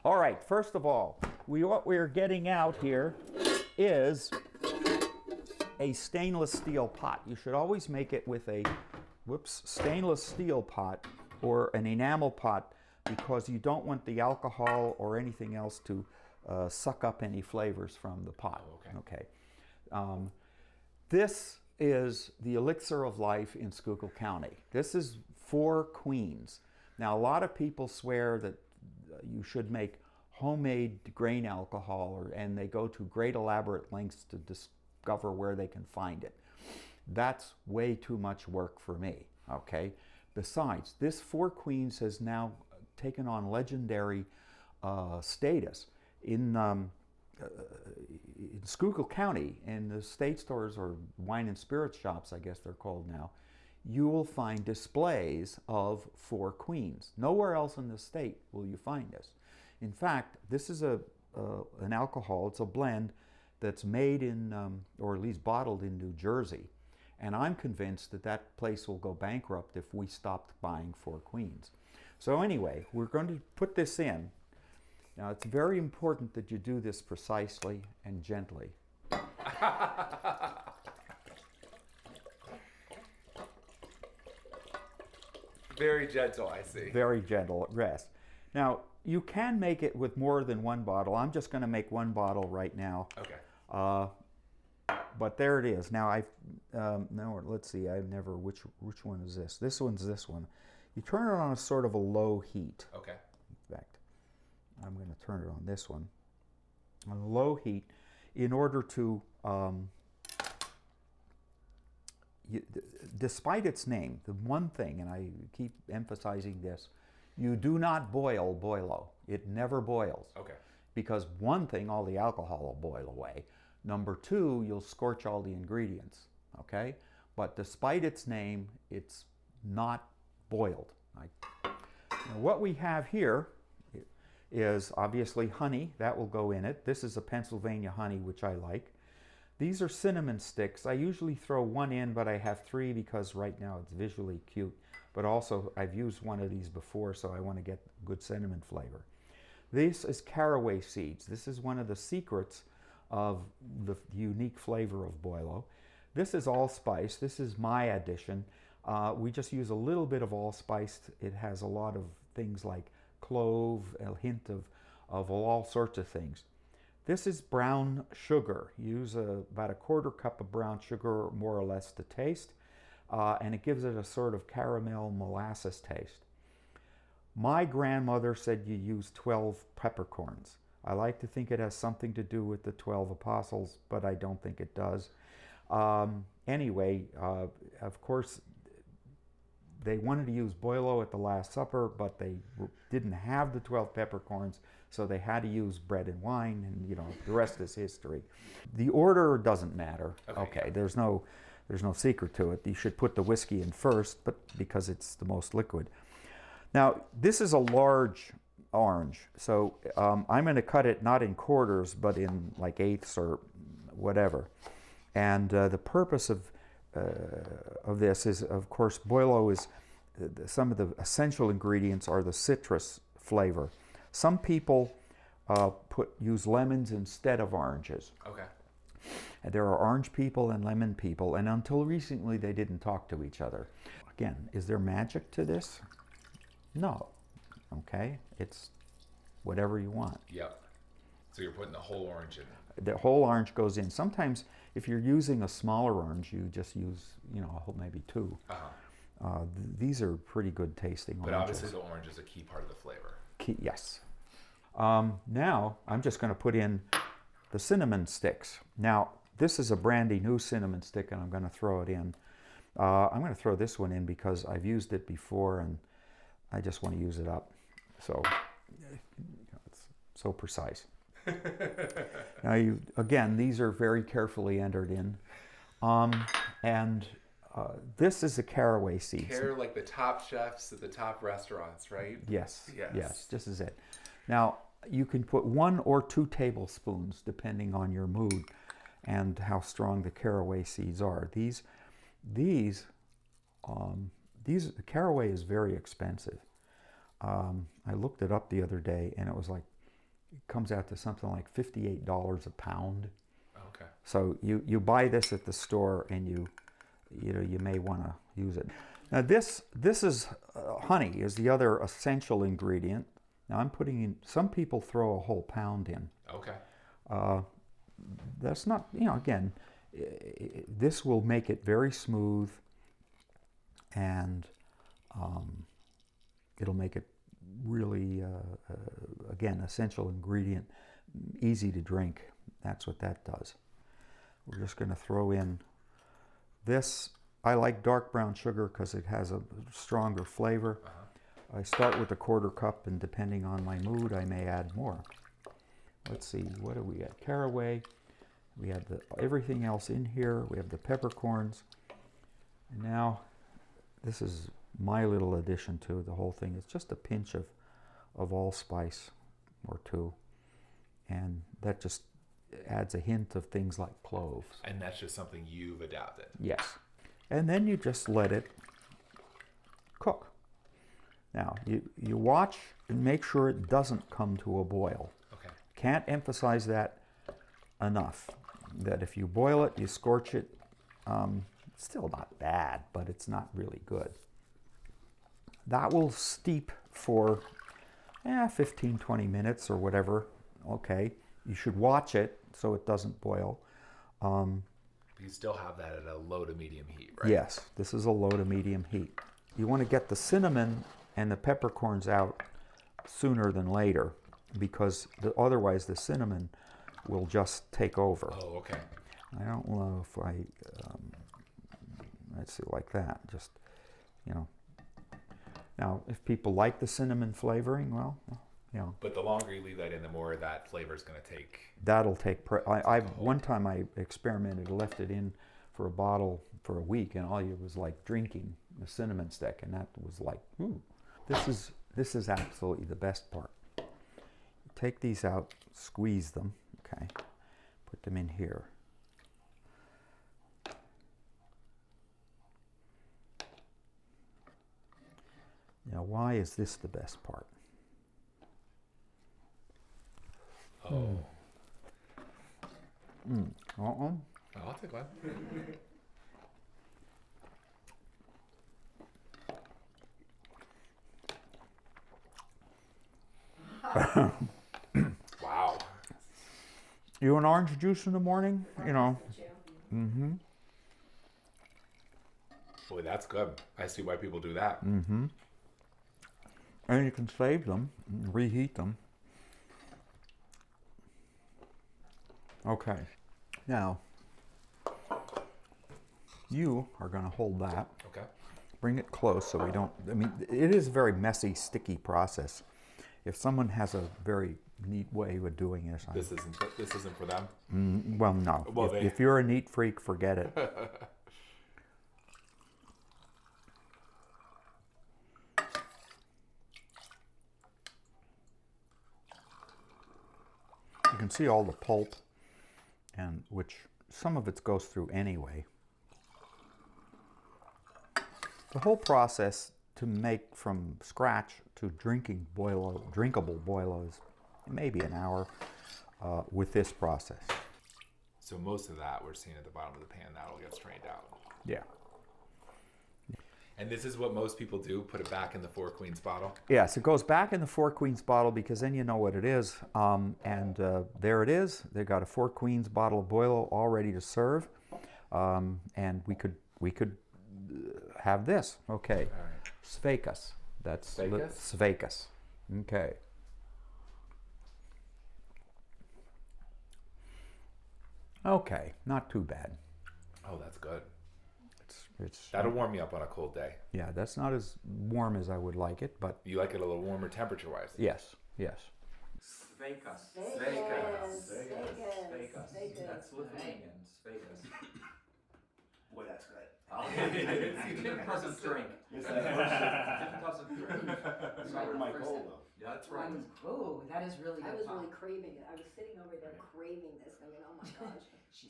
All right, first of all, what we're getting out here is a stainless steel pot. You should always make it with a stainless steel pot or an enamel pot, because you don't want the alcohol or anything else to suck up any flavors from the pot. Oh, okay. This is the elixir of life in Schuylkill County. This is 4 Queens. Now, a lot of people swear that you should make homemade grain alcohol, and they go to great elaborate lengths to discover where they can find it. That's way too much work for me, okay? Besides, this 4 Queens has now taken on legendary status in Schuylkill County. In the state stores, or wine and spirits shops, I guess they're called now, you will find displays of 4 Queens. Nowhere else in the state will you find this. In fact, this is an alcohol, it's a blend that's made in, or at least bottled in, New Jersey. And I'm convinced that that place will go bankrupt if we stopped buying 4 Queens. So anyway, we're going to put this in. Now, it's very important that you do this precisely and gently. Very gentle, I see. Very gentle, yes. Now, you can make it with more than 1 bottle. I'm just going to make 1 bottle right now. Okay. But there it is. Now, now let's see. I've never. Which one is this? This one's this one. You turn it on a sort of a low heat. Okay. In fact, I'm going to turn it on this one on a low heat in order to. Despite its name, the one thing, and I keep emphasizing this, you do not boil Boilo. It never boils. Okay. Because one thing, all the alcohol will boil away. Number 2, you'll scorch all the ingredients. Okay? But despite its name, it's not boiled. Now, what we have here is obviously honey. That will go in it. This is a Pennsylvania honey, which I like. These are cinnamon sticks. I usually throw 1 in, but I have 3 because right now it's visually cute. But also, I've used one of these before, so I want to get good cinnamon flavor. This is caraway seeds. This is one of the secrets of the unique flavor of Boilo. This is allspice. This is my addition. We just use a little bit of allspice. It has a lot of things like clove, a hint of all sorts of things. This is brown sugar. Use about a 1/4 cup of brown sugar, more or less, to taste. And it gives it a sort of caramel molasses taste. My grandmother said you use 12 peppercorns. I like to think it has something to do with the 12 apostles, but I don't think it does. Anyway, of course, they wanted to use Boilo at the Last Supper, but they didn't have the 12 peppercorns, so they had to use bread and wine, and you know, the rest is history. The order doesn't matter. Okay, there's no secret to it. You should put the whiskey in first, but because it's the most liquid. Now, this is a large orange, so I'm going to cut it not in quarters, but in like eighths or whatever. And the purpose of this is, of course, Boilo is some of the essential ingredients are the citrus flavor. Some people use lemons instead of oranges. Okay. And there are orange people and lemon people, and until recently they didn't talk to each other. Again, is there magic to this? No. Okay, it's whatever you want. Yep. So you're putting the whole orange in. The whole orange goes in. Sometimes, if you're using a smaller orange, you just use, you know, maybe 2. These are pretty good tasting oranges. But obviously the orange is a key part of the flavor. Yes. Now, I'm just going to put in the cinnamon sticks. Now, this is a brandy new cinnamon stick, and I'm going to throw it in. I'm going to throw this one in because I've used it before, and I just want to use it up. So, it's so precise. Now, again, these are very carefully entered in. This is a caraway seed. Like the top chefs at the top restaurants, right? Yes, yes, this is it. Now, you can put 1 or 2 tablespoons, depending on your mood and how strong the caraway seeds are. The caraway is very expensive. I looked it up the other day, and it was like It comes out to something like $58 a pound. Okay. So you buy this at the store, and you may want to use it. Now this is honey is the other essential ingredient. Now I'm putting in. Some people throw a whole pound in. Okay. That's not, again, this will make it very smooth, and it'll make it really, again, essential ingredient, easy to drink. That's what that does. We're just going to throw in this. I like dark brown sugar because it has a stronger flavor. I start with a 1/4 cup, and depending on my mood, I may add more. Let's see, what do we got? Caraway. We have everything else in here. We have the peppercorns. And now, this is my little addition to the whole thing. It's just a pinch of allspice or two. And that just adds a hint of things like cloves. And that's just something you've adapted. Yes. And then you just let it cook. Now, you watch and make sure it doesn't come to a boil. Okay. Can't emphasize that enough. That if you boil it, you scorch it, it's still not bad, but it's not really good. That will steep for 15, 20 minutes or whatever. Okay. You should watch it so it doesn't boil. You still have that at a low to medium heat, right? Yes, this is a low to medium heat. You want to get the cinnamon and the peppercorns out sooner than later, because otherwise the cinnamon will just take over. Oh, okay. I don't know if let's see, like that, just, Now, if people like the cinnamon flavoring, well, But the longer you leave that in, the more that flavor is going to take. That'll take, one time I experimented, left it in for a bottle for a week, and all you was like drinking the cinnamon stick, and that was like, ooh. This is absolutely the best part. Take these out, squeeze them, okay, put them in here. Now, why is this the best part? Oh. Uh-oh. I'll take one. Wow. You an orange juice in the morning? Mm-hmm. Boy, that's good. I see why people do that. Mm-hmm. And you can save them, and reheat them. Okay. Now, you are going to hold that. Okay. Bring it close so we don't, it is a very messy, sticky process. If someone has a very neat way of doing this. This isn't for them? Well, no. Well, if you're a neat freak, forget it. You can see all the pulp, and which some of it goes through anyway. The whole process to make from scratch to drinkable Boilo is maybe an hour with this process. So most of that we're seeing at the bottom of the pan, that'll get strained out. Yeah. And this is what most people do, put it back in the Four Queens bottle? Yes, it goes back in the Four Queens bottle because then you know what it is. And there it is. They've got a Four Queens bottle of Boilo all ready to serve. And we could have this. Okay. All right. Svekas. That's Svekas? Svekas. Okay. Okay, not too bad. Oh, that's good. It's That'll warm me up on a cold day. yeah, that's not as warm as I would like it, but You like it a little warmer temperature-wise? yes, yes. Svekas. Svekas. Svekas. That's Lithuanian. Svekas. Boy, that's good. Different person's drink. Different person's drink. It's not my goal, though. Yeah, that's right. Oh, that is really good. I was Pop. really craving it. I was sitting over there craving this, thinking, oh my gosh. She's